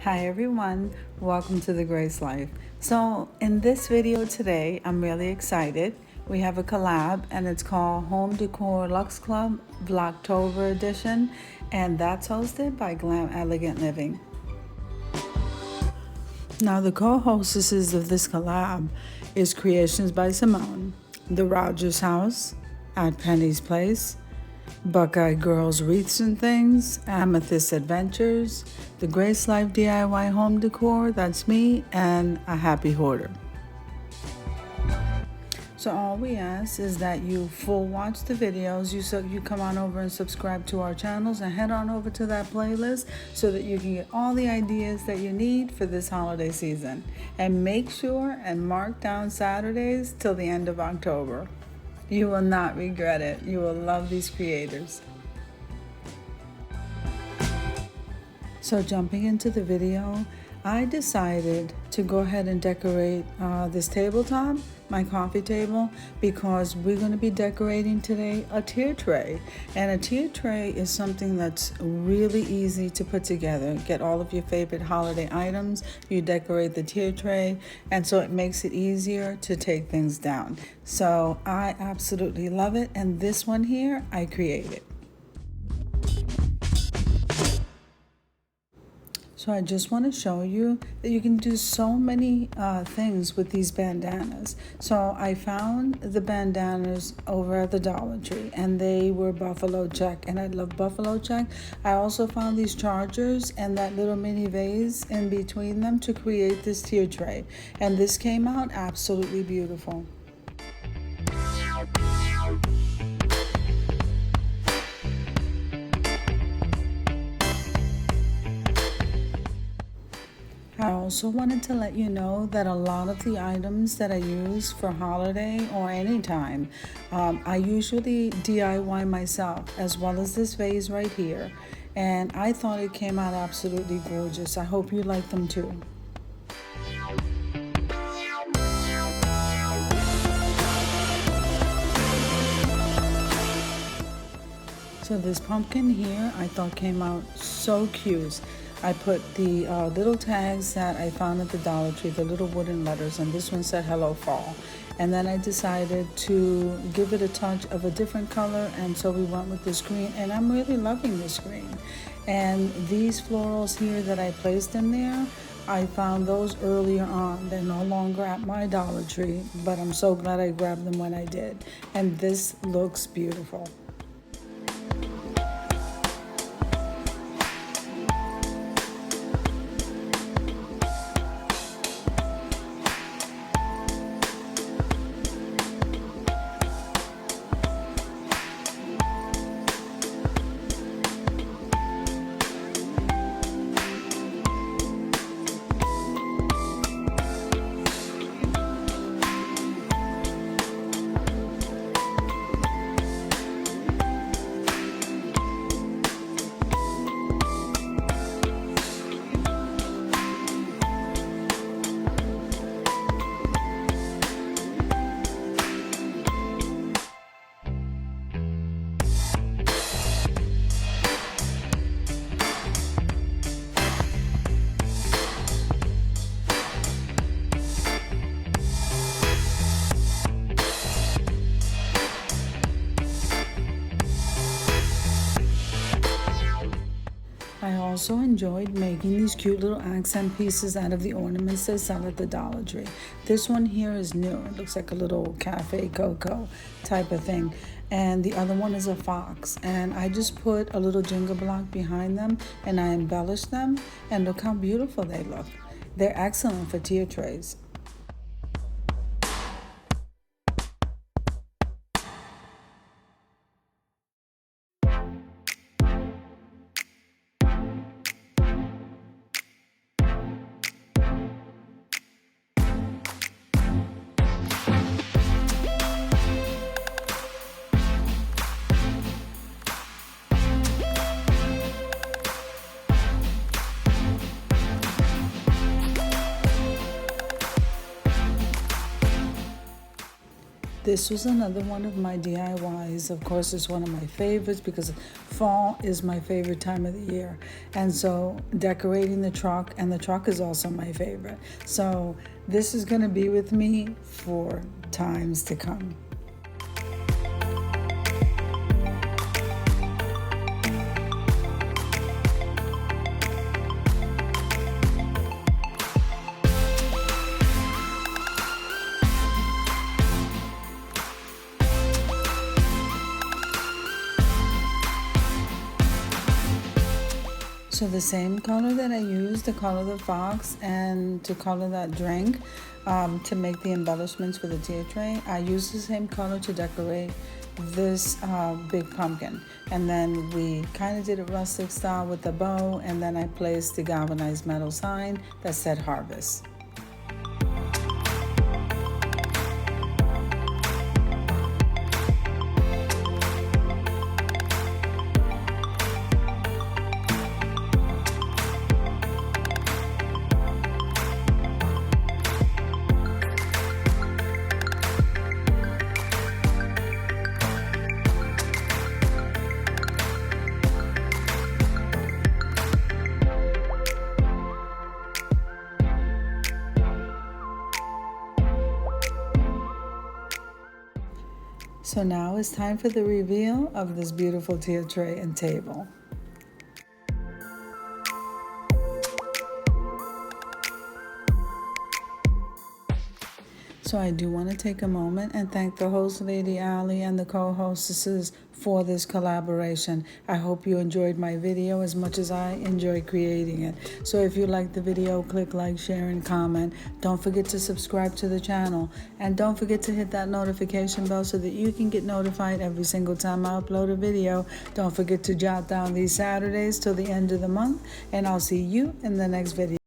Hi everyone, welcome to The Grace Life. So in this video today, I'm really excited. We have a collab and it's called Home Decor Luxe Club Vlogtober Edition, and that's hosted by Glam Elegant Living. Now the co-hostesses of this collab is Creations by Simone, the Rodgers House at Penny's Place, Buckeye Girls Wreaths and Things, Amethyst Adventures, The Grace Life DIY Home Decor, that's me, and a Happy Hoarder. So all we ask is that you full watch the videos, you come on over and subscribe to our channels and head on over to that playlist so that you can get all the ideas that you need for this holiday season. And make sure and mark down Saturdays till the end of October. You will not regret it. You will love these creators. So jumping into the video, I decided to go ahead and decorate this tabletop, my coffee table, because we're going to be decorating today a tier tray. And a tier tray is something that's really easy to put together. Get all of your favorite holiday items, you decorate the tier tray, and so it makes it easier to take things down. So I absolutely love it, and this one here I created. So I just want to show you that you can do so many things with these bandanas. So I found the bandanas over at the Dollar Tree and they were buffalo check, and I love buffalo check. I also found these chargers and that little mini vase in between them to create this tier tray. And this came out absolutely beautiful. I also wanted to let you know that a lot of the items that I use for holiday or any time, I usually DIY myself, as well as this vase right here. And I thought it came out absolutely gorgeous. I hope you like them too. So this pumpkin here I thought came out so cute. I put the little tags that I found at the Dollar Tree, the little wooden letters, and this one said Hello Fall. And then I decided to give it a touch of a different color, and so we went with this green, and I'm really loving this green. And these florals here that I placed in there, I found those earlier on. They're no longer at my Dollar Tree, but I'm so glad I grabbed them when I did. And this looks beautiful. I also enjoyed making these cute little accent pieces out of the ornaments they sell at the Dollar Tree. This one here is new. It looks like a little cafe cocoa type of thing. And the other one is a fox. And I just put a little jingle block behind them and I embellished them. And look how beautiful they look. They're excellent for tier trays. This was another one of my DIYs. Of course, it's one of my favorites because fall is my favorite time of the year. And so decorating the truck, and the truck is also my favorite. So this is going to be with me for times to come. So the same color that I used to color the fox and to color that drink to make the embellishments for the tea tray, I used the same color to decorate this big pumpkin. And then we kind of did it rustic style with the bow, and then I placed the galvanized metal sign that said harvest. So now it's time for the reveal of this beautiful tea tray and table. So I do want to take a moment and thank the host lady Allie and the co-hostesses for this collaboration. I hope you enjoyed my video as much as I enjoy creating it. So if you like the video, click like, share, and comment. Don't forget to subscribe to the channel. And don't forget to hit that notification bell so that you can get notified every single time I upload a video. Don't forget to jot down these Saturdays till the end of the month. And I'll see you in the next video.